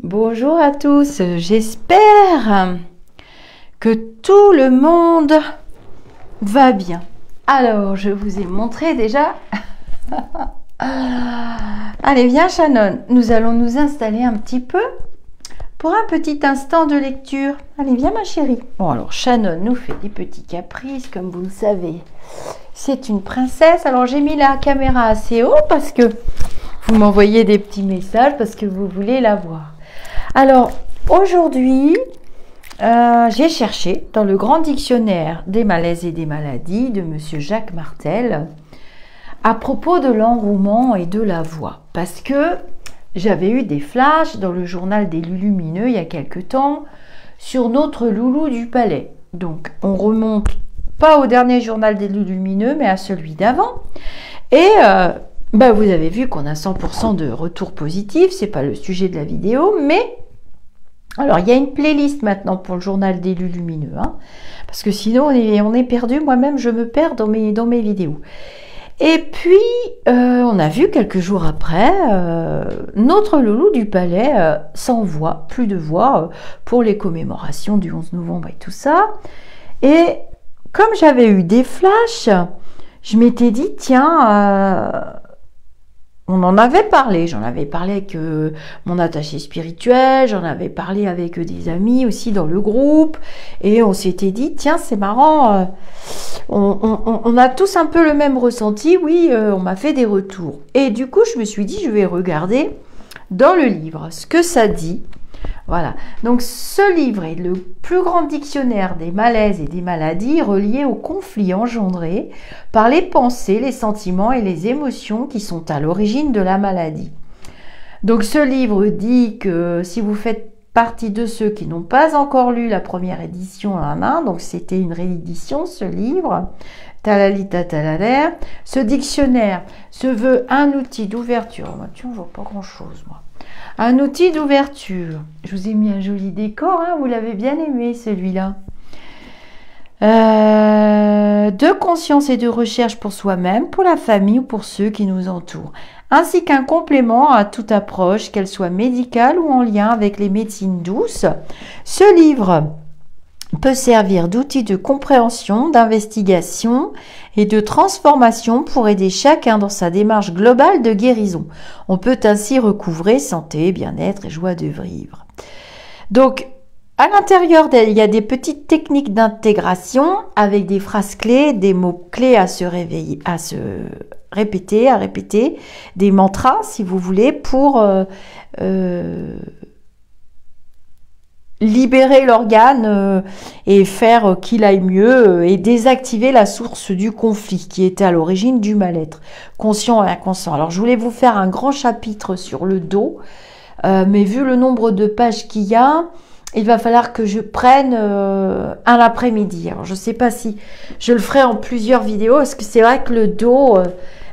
Bonjour à tous, j'espère que tout le monde va bien. Alors, je vous ai montré déjà. Allez, viens Shannon, nous allons nous installer un petit peu pour un petit instant de lecture. Allez, viens ma chérie. Bon, alors Shannon nous fait des petits caprices, comme vous le savez. C'est une princesse. Alors, j'ai mis la caméra assez haut parce que vous m'envoyez des petits messages parce que vous voulez la voir. Alors, aujourd'hui, j'ai cherché dans le grand dictionnaire des malaises et des maladies de Monsieur Jacques Martel à propos de l'enrouement et de la voix. Parce que j'avais eu des flashs dans le journal des Lulumineux il y a quelque temps sur notre loulou du palais. Donc, on remonte pas au dernier journal des Lulumineux, mais à celui d'avant. Et vous avez vu qu'on a 100% de retours positifs, c'est pas le sujet de la vidéo, mais alors il y a une playlist maintenant pour le journal des Lulumineux, hein, parce que sinon on est perdu, moi-même je me perds dans mes vidéos. Et puis on a vu quelques jours après notre loulou du palais sans voix, plus de voix pour les commémorations du 11 novembre et tout ça. Et comme j'avais eu des flashs, je m'étais dit tiens, on en avait parlé, j'en avais parlé avec mon attaché spirituel, j'en avais parlé avec des amis aussi dans le groupe, et on s'était dit, tiens, c'est marrant, on a tous un peu le même ressenti, oui, on m'a fait des retours. Et du coup, je me suis dit, je vais regarder dans le livre ce que ça dit. Voilà, donc ce livre est le plus grand dictionnaire des malaises et des maladies reliés aux conflits engendrés par les pensées, les sentiments et les émotions qui sont à l'origine de la maladie. Donc ce livre dit que si vous faites partie de ceux qui n'ont pas encore lu la première édition, donc c'était une réédition ce livre, talalita talalaire, ce dictionnaire se veut un outil d'ouverture. Tiens, je vois pas grand chose moi. Un outil d'ouverture. Je vous ai mis un joli décor, hein, vous l'avez bien aimé celui-là. De conscience et de recherche pour soi-même, pour la famille ou pour ceux qui nous entourent. Ainsi qu'un complément à toute approche, qu'elle soit médicale ou en lien avec les médecines douces. Ce livre peut servir d'outil de compréhension, d'investigation et de transformation pour aider chacun dans sa démarche globale de guérison. On peut ainsi recouvrer santé, bien-être et joie de vivre. Donc, à l'intérieur il y a des petites techniques d'intégration avec des phrases clés, des mots clés à se réveiller, à répéter, des mantras si vous voulez pour libérer l'organe et faire qu'il aille mieux et désactiver la source du conflit qui était à l'origine du mal-être, conscient et inconscient. Alors, je voulais vous faire un grand chapitre sur le dos, mais vu le nombre de pages qu'il y a, il va falloir que je prenne un après-midi. Alors, je ne sais pas si je le ferai en plusieurs vidéos, parce que c'est vrai que le dos...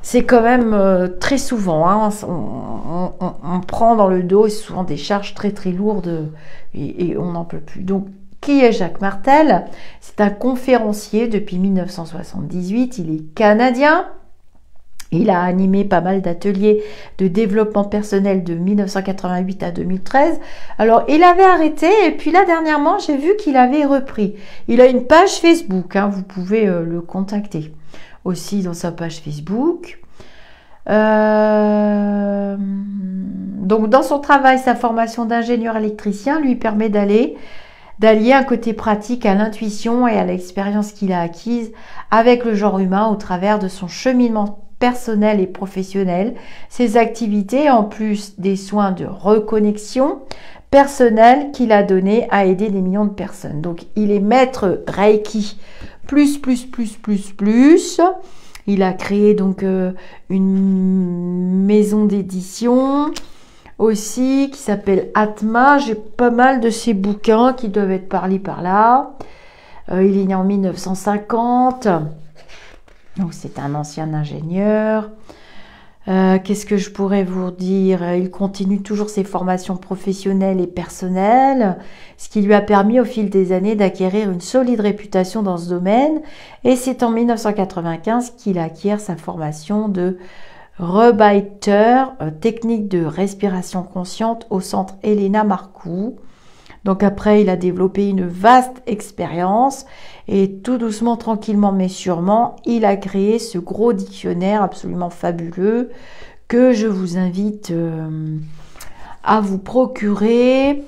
c'est quand même très souvent, hein, on prend dans le dos souvent des charges très très lourdes et on n'en peut plus. Donc, qui est Jacques Martel? C'est un conférencier depuis 1978, il est canadien. Il a animé pas mal d'ateliers de développement personnel de 1988 à 2013. Alors, il avait arrêté et puis là, dernièrement, j'ai vu qu'il avait repris. Il a une page Facebook, hein, vous pouvez le contacter aussi dans sa page Facebook. Donc, dans son travail, sa formation d'ingénieur électricien lui permet d'allier un côté pratique à l'intuition et à l'expérience qu'il a acquise avec le genre humain au travers de son cheminement personnel et professionnel. Ses activités, en plus des soins de reconnexion personnelle qu'il a donné à aider des millions de personnes. Donc, il est maître Reiki plus. Il a créé donc une maison d'édition aussi qui s'appelle Atma. J'ai pas mal de ses bouquins qui doivent être parlés par là. Il est né en 1950. Donc c'est un ancien ingénieur. Qu'est-ce que je pourrais vous dire? Il continue toujours ses formations professionnelles et personnelles, ce qui lui a permis au fil des années d'acquérir une solide réputation dans ce domaine. Et c'est en 1995 qu'il acquiert sa formation de Rebaiter, technique de respiration consciente au centre Elena Marcoux. Donc après, il a développé une vaste expérience et tout doucement, tranquillement, mais sûrement, il a créé ce gros dictionnaire absolument fabuleux que je vous invite à vous procurer.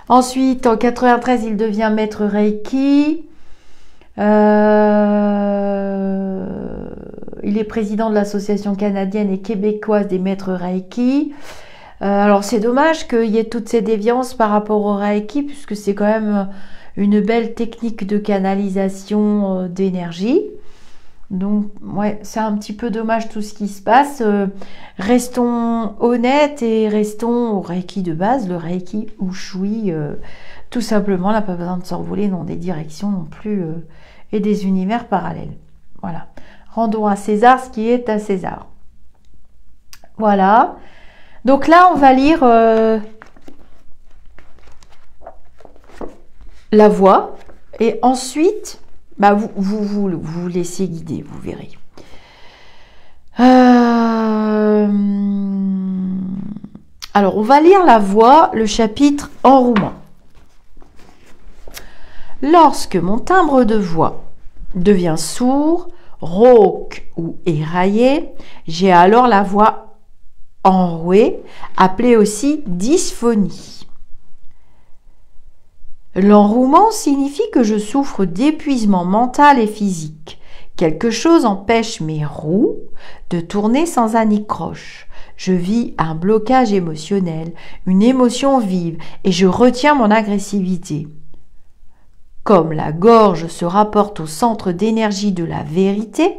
Ensuite, en 93, il devient maître Reiki. Il est président de l'association canadienne et québécoise des maîtres Reiki. Alors c'est dommage qu'il y ait toutes ces déviances par rapport au Reiki, puisque c'est quand même une belle technique de canalisation d'énergie. Donc ouais, c'est un petit peu dommage tout ce qui se passe. Restons honnêtes et restons au Reiki de base, le Reiki Ushui. Tout simplement, on n'a pas besoin de s'envoler dans des directions non plus et des univers parallèles. Voilà. Rendons à César ce qui est à César. Voilà. Donc là, on va lire la voix et ensuite, bah, vous laissez guider, vous verrez. Alors, on va lire la voix, le chapitre en roumain. Lorsque mon timbre de voix devient sourd, rauque ou éraillé, j'ai alors la voix enrouée, appelée aussi dysphonie. L'enrouement signifie que je souffre d'épuisement mental et physique. Quelque chose empêche mes roues de tourner sans anicroche. Je vis un blocage émotionnel, une émotion vive et je retiens mon agressivité. Comme la gorge se rapporte au centre d'énergie de la vérité,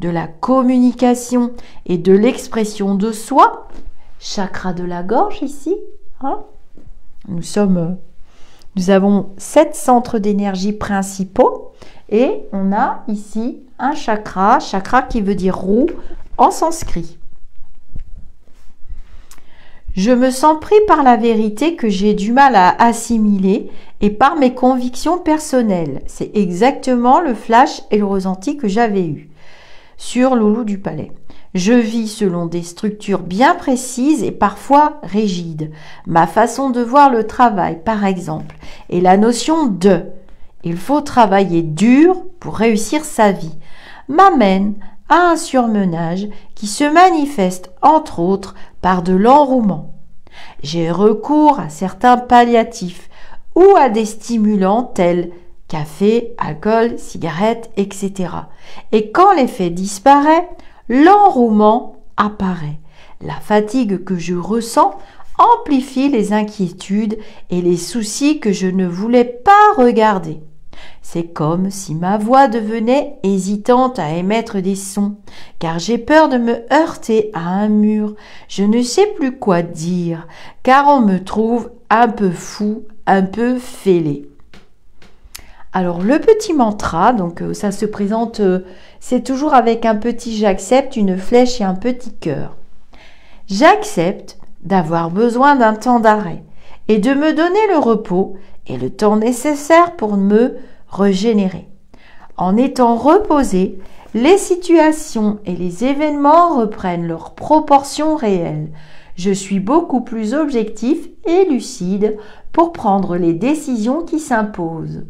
de la communication et de l'expression de soi, chakra de la gorge ici, hein, nous avons 7 centres d'énergie principaux et on a ici un chakra qui veut dire roue en sanskrit. Je me sens pris par la vérité que j'ai du mal à assimiler et par mes convictions personnelles. C'est exactement le flash et le ressenti que j'avais eu sur Loulou du Palais. Je vis selon des structures bien précises et parfois rigides. Ma façon de voir le travail, par exemple, et la notion de « il faut travailler dur pour réussir sa vie » m'amène à un surmenage qui se manifeste entre autres par de l'enrouement. J'ai recours à certains palliatifs ou à des stimulants tels café, alcool, cigarettes, etc. Et quand l'effet disparaît, l'enrouement apparaît. La fatigue que je ressens amplifie les inquiétudes et les soucis que je ne voulais pas regarder. C'est comme si ma voix devenait hésitante à émettre des sons, car j'ai peur de me heurter à un mur. Je ne sais plus quoi dire, car on me trouve un peu fou, un peu fêlé. Alors le petit mantra, donc ça se présente, c'est toujours avec un petit j'accepte, une flèche et un petit cœur. J'accepte d'avoir besoin d'un temps d'arrêt et de me donner le repos et le temps nécessaire pour me régénérer. En étant reposé, les situations et les événements reprennent leurs proportions réelles. Je suis beaucoup plus objectif et lucide pour prendre les décisions qui s'imposent.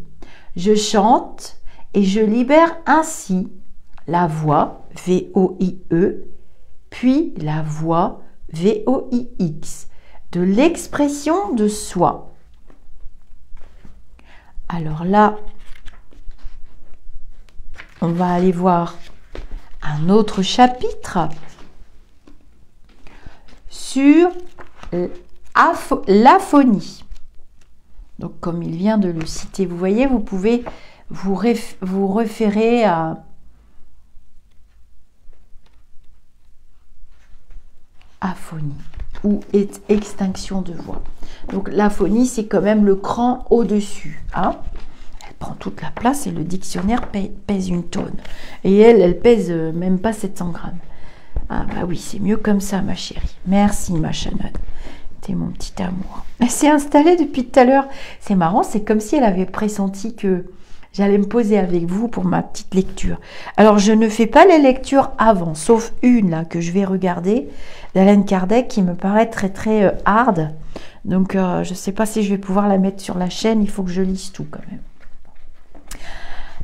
Je chante et je libère ainsi la voix V-O-I-E, puis la voix V-O-I-X, de l'expression de soi. Alors là, on va aller voir un autre chapitre sur l'aphonie. Donc, comme il vient de le citer, vous voyez, vous pouvez vous référer à aphonie ou extinction de voix. Donc, l'aphonie, c'est quand même le cran au-dessus. Hein, elle prend toute la place et le dictionnaire pèse une tonne. Et elle pèse même pas 700 grammes. Ah bah oui, c'est mieux comme ça, ma chérie. Merci, ma Shannon. T'es mon petit amour. Elle s'est installée depuis tout à l'heure. C'est marrant, c'est comme si elle avait pressenti que j'allais me poser avec vous pour ma petite lecture. Alors, je ne fais pas les lectures avant, sauf une là que je vais regarder, d'Alan Kardec, qui me paraît très très hard. Donc, je ne sais pas si je vais pouvoir la mettre sur la chaîne, il faut que je lise tout quand même.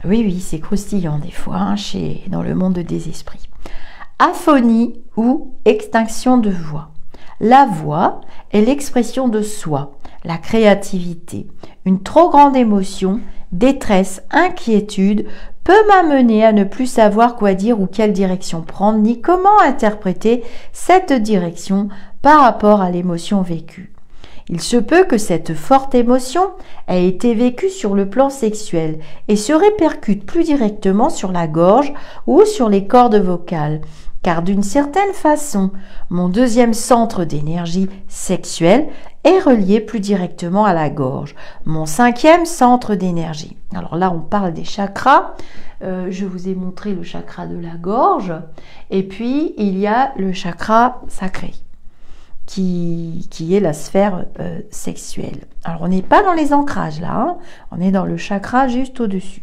Oui, oui, c'est croustillant des fois, hein, dans le monde des esprits. Aphonie ou extinction de voix. La voix est l'expression de soi, la créativité. Une trop grande émotion, détresse, inquiétude peut m'amener à ne plus savoir quoi dire ou quelle direction prendre, ni comment interpréter cette direction par rapport à l'émotion vécue. Il se peut que cette forte émotion ait été vécue sur le plan sexuel et se répercute plus directement sur la gorge ou sur les cordes vocales, car d'une certaine façon, mon deuxième centre d'énergie sexuelle est relié plus directement à la gorge, mon cinquième centre d'énergie. Alors là, on parle des chakras. Je vous ai montré le chakra de la gorge, et puis il y a le chakra sacré, qui est la sphère sexuelle. Alors, on n'est pas dans les ancrages là, hein, on est dans le chakra juste au-dessus.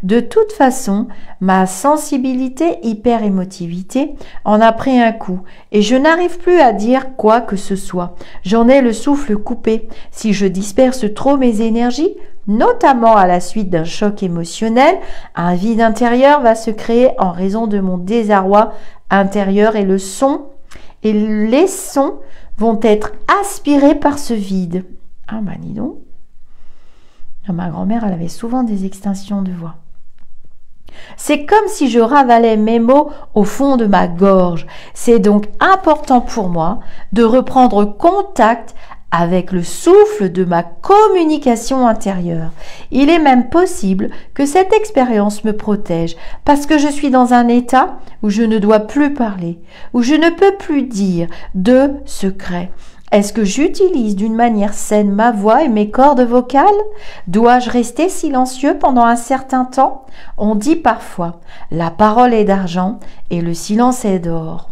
De toute façon, ma sensibilité hyper-émotivité en a pris un coup et je n'arrive plus à dire quoi que ce soit. J'en ai le souffle coupé. Si je disperse trop mes énergies, notamment à la suite d'un choc émotionnel, un vide intérieur va se créer en raison de mon désarroi intérieur et les sons vont être aspirés par ce vide. Ah bah dis donc. Ma grand-mère, elle avait souvent des extinctions de voix. C'est comme si je ravalais mes mots au fond de ma gorge. C'est donc important pour moi de reprendre contact avec le souffle de ma communication intérieure. Il est même possible que cette expérience me protège parce que je suis dans un état où je ne dois plus parler, où je ne peux plus dire de secrets. Est-ce que j'utilise d'une manière saine ma voix et mes cordes vocales? Dois-je rester silencieux pendant un certain temps? On dit parfois « la parole est d'argent et le silence est d'or ».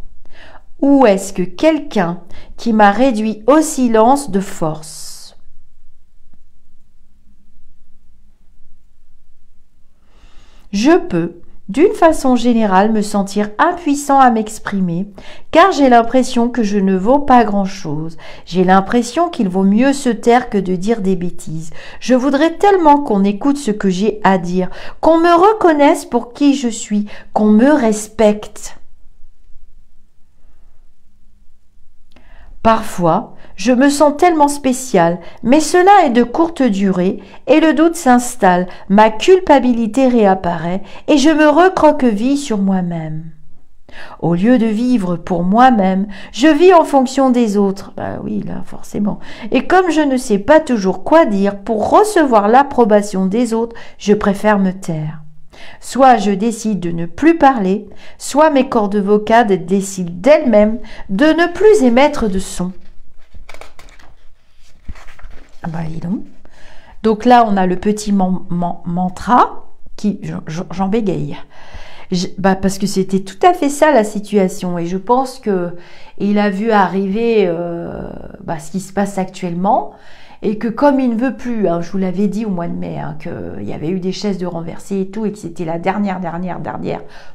Ou est-ce que quelqu'un qui m'a réduit au silence de force? Je peux, d'une façon générale, me sentir impuissant à m'exprimer, car j'ai l'impression que je ne vaux pas grand-chose. J'ai l'impression qu'il vaut mieux se taire que de dire des bêtises. Je voudrais tellement qu'on écoute ce que j'ai à dire, qu'on me reconnaisse pour qui je suis, qu'on me respecte. Parfois, je me sens tellement spéciale, mais cela est de courte durée et le doute s'installe, ma culpabilité réapparaît et je me recroqueville sur moi-même. Au lieu de vivre pour moi-même, je vis en fonction des autres. Ben oui, là, forcément. Et comme je ne sais pas toujours quoi dire pour recevoir l'approbation des autres, je préfère me taire. Soit je décide de ne plus parler, soit mes cordes vocales décident d'elles-mêmes de ne plus émettre de son. Ah bah dis donc. Donc là, on a le petit mantra qui... J'en bégaye. Parce que c'était tout à fait ça la situation. Et je pense qu'il a vu arriver ce qui se passe actuellement. Et que comme il ne veut plus, hein, je vous l'avais dit au mois de mai, hein, qu'il y avait eu des chaises de renversées et tout, et que c'était la dernière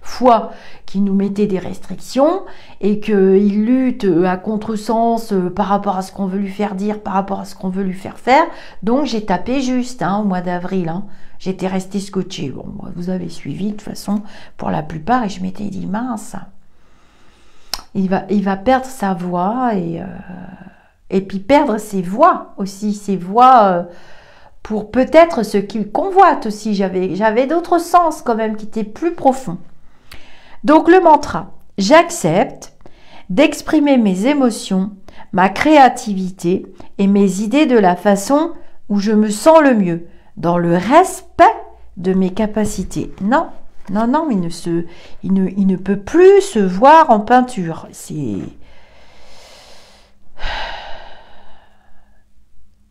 fois qu'il nous mettait des restrictions, et qu'il lutte à contresens par rapport à ce qu'on veut lui faire dire, par rapport à ce qu'on veut lui faire faire. Donc j'ai tapé juste au mois d'avril. Hein. J'étais restée scotchée. Bon, vous avez suivi de toute façon pour la plupart, et je m'étais dit mince, il va perdre sa voix et puis perdre ses voix aussi, ses voix pour peut-être ce qu'il convoite aussi. J'avais d'autres sens quand même qui étaient plus profonds. Donc le mantra, j'accepte d'exprimer mes émotions, ma créativité et mes idées de la façon où je me sens le mieux, dans le respect de mes capacités. Non, il ne peut plus se voir en peinture.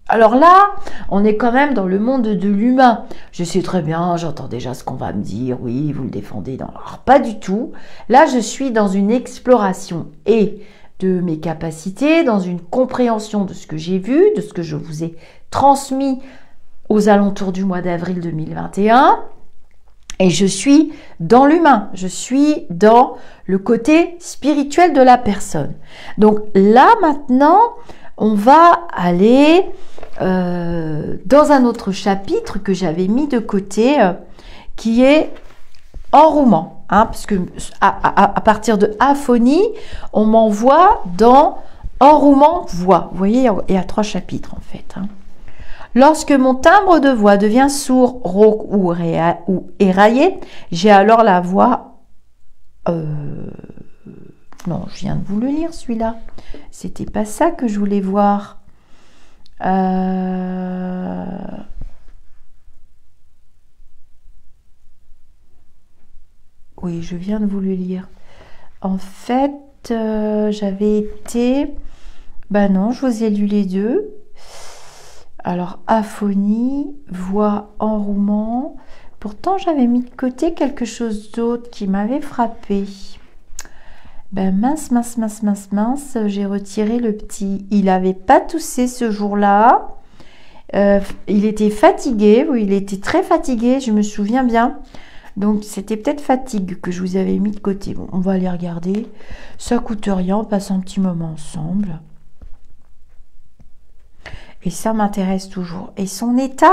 Alors là, on est quand même dans le monde de l'humain. Je sais très bien, j'entends déjà ce qu'on va me dire. Oui, vous le défendez. Non, alors pas du tout. Là, je suis dans une exploration et de mes capacités, dans une compréhension de ce que j'ai vu, de ce que je vous ai transmis aux alentours du mois d'avril 2021. Et je suis dans l'humain, je suis dans le côté spirituel de la personne. Donc là, maintenant, on va aller dans un autre chapitre que j'avais mis de côté, qui est enrouement. Hein, parce que à partir de aphonie, on m'envoie dans enrouement voix. Vous voyez, il y a 3 chapitres en fait. Hein. Lorsque mon timbre de voix devient sourd, rauque ou éraillé, j'ai alors la voix... Non, je viens de vous le lire celui-là. C'était pas ça que je voulais voir. Oui, je viens de vous le lire. En fait, j'avais été... Ben non, je vous ai lu les deux. Alors, aphonie, voix, enrouement. Pourtant, j'avais mis de côté quelque chose d'autre qui m'avait frappé. Ben mince, j'ai retiré le petit. Il n'avait pas toussé ce jour-là. Il était fatigué, oui, il était très fatigué, je me souviens bien. Donc, c'était peut-être fatigue que je vous avais mis de côté. Bon, on va aller regarder. Ça coûte rien, on passe un petit moment ensemble. Et ça m'intéresse toujours. Et son état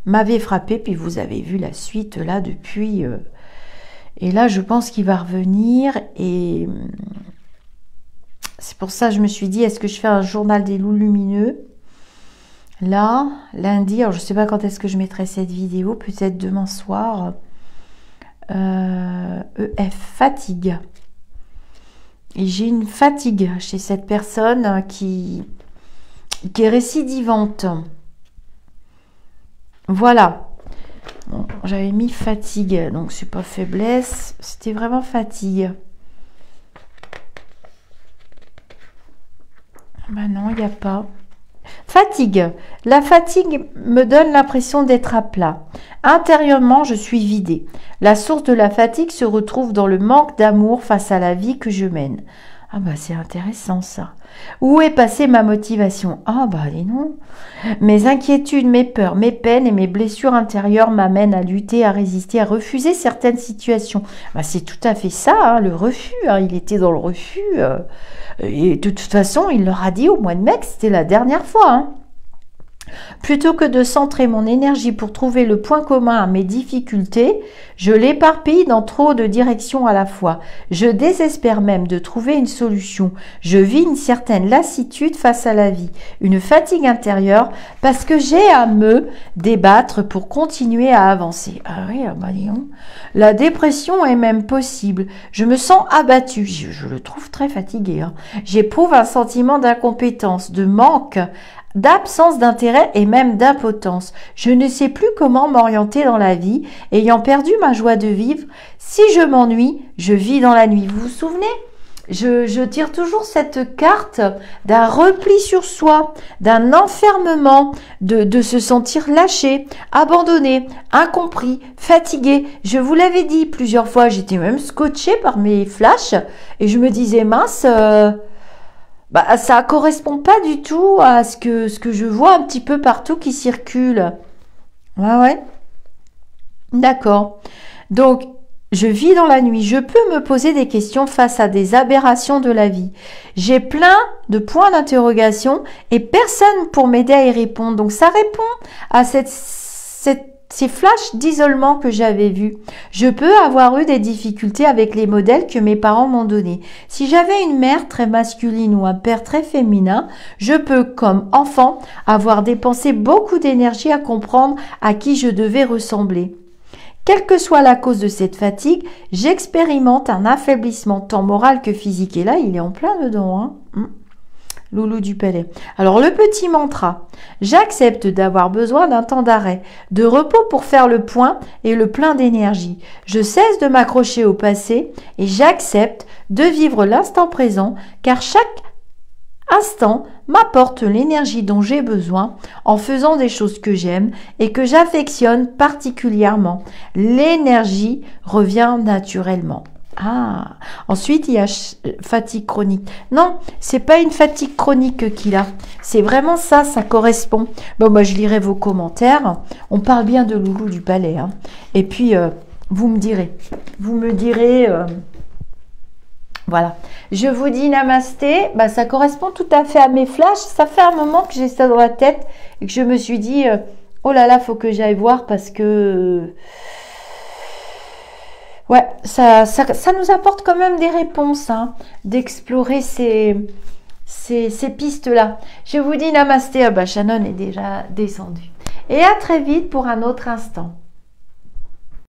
m'avait frappé. Puis vous avez vu la suite là depuis. Et là, je pense qu'il va revenir. Et c'est pour ça que je me suis dit, est-ce que je fais un journal des loups lumineux? Là, lundi, alors je ne sais pas quand est-ce que je mettrai cette vidéo. Peut-être demain soir. EF, fatigue. Et j'ai une fatigue chez cette personne qui est récidivante. Voilà. Bon, j'avais mis fatigue, donc c'est pas faiblesse, c'était vraiment fatigue. Ben non, il n'y a pas. Fatigue. La fatigue me donne l'impression d'être à plat. Intérieurement, je suis vidée. La source de la fatigue se retrouve dans le manque d'amour face à la vie que je mène. Ah bah c'est intéressant ça. Où est passée ma motivation? Ah bah allez non. Mes inquiétudes, mes peurs, mes peines et mes blessures intérieures m'amènent à lutter, à résister, à refuser certaines situations. Bah c'est tout à fait ça, hein, le refus. Hein, il était dans le refus. Et de toute façon, il leur a dit au mois de mai que c'était la dernière fois. Hein. Plutôt que de centrer mon énergie pour trouver le point commun à mes difficultés, je l'éparpille dans trop de directions à la fois. Je désespère même de trouver une solution. Je vis une certaine lassitude face à la vie, une fatigue intérieure parce que j'ai à me débattre pour continuer à avancer. Ah oui, bah disons. La dépression est même possible. Je me sens abattue. Je le trouve très fatigué. Hein. J'éprouve un sentiment d'incompétence, de manque, d'absence d'intérêt et même d'impotence. Je ne sais plus comment m'orienter dans la vie, ayant perdu ma joie de vivre. Si je m'ennuie, je vis dans la nuit. Vous vous souvenez ? Je tire toujours cette carte d'un repli sur soi, d'un enfermement, de se sentir lâché, abandonné, incompris, fatigué. Je vous l'avais dit plusieurs fois, j'étais même scotchée par mes flashs et je me disais mince... Bah, ça correspond pas du tout à ce que je vois un petit peu partout qui circule. Ouais. D'accord. Donc, je vis dans la nuit. Je peux me poser des questions face à des aberrations de la vie. J'ai plein de points d'interrogation et personne pour m'aider à y répondre. Donc, ça répond à ces flashs d'isolement que j'avais vus. Je peux avoir eu des difficultés avec les modèles que mes parents m'ont donnés. Si j'avais une mère très masculine ou un père très féminin, je peux, comme enfant, avoir dépensé beaucoup d'énergie à comprendre à qui je devais ressembler. Quelle que soit la cause de cette fatigue, j'expérimente un affaiblissement tant moral que physique. Et là, il est en plein dedans, hein. Loulou du palais. Alors, le petit mantra. J'accepte d'avoir besoin d'un temps d'arrêt, de repos pour faire le point et le plein d'énergie. Je cesse de m'accrocher au passé et j'accepte de vivre l'instant présent car chaque instant m'apporte l'énergie dont j'ai besoin en faisant des choses que j'aime et que j'affectionne particulièrement. L'énergie revient naturellement. Ah, ensuite il y a fatigue chronique. Non, c'est pas une fatigue chronique qu'il a. C'est vraiment ça, ça correspond. Bon, moi je lirai vos commentaires. On parle bien de Loulou du palais. Hein. Et puis, vous me direz. Vous me direz... voilà. Je vous dis namasté. Bah, ça correspond tout à fait à mes flashs. Ça fait un moment que j'ai ça dans la tête et que je me suis dit, oh là là, faut que j'aille voir parce que... ouais, ça nous apporte quand même des réponses, hein, d'explorer ces pistes-là. Je vous dis namasté. Ah bah, Shannon est déjà descendue. Et à très vite pour un autre instant.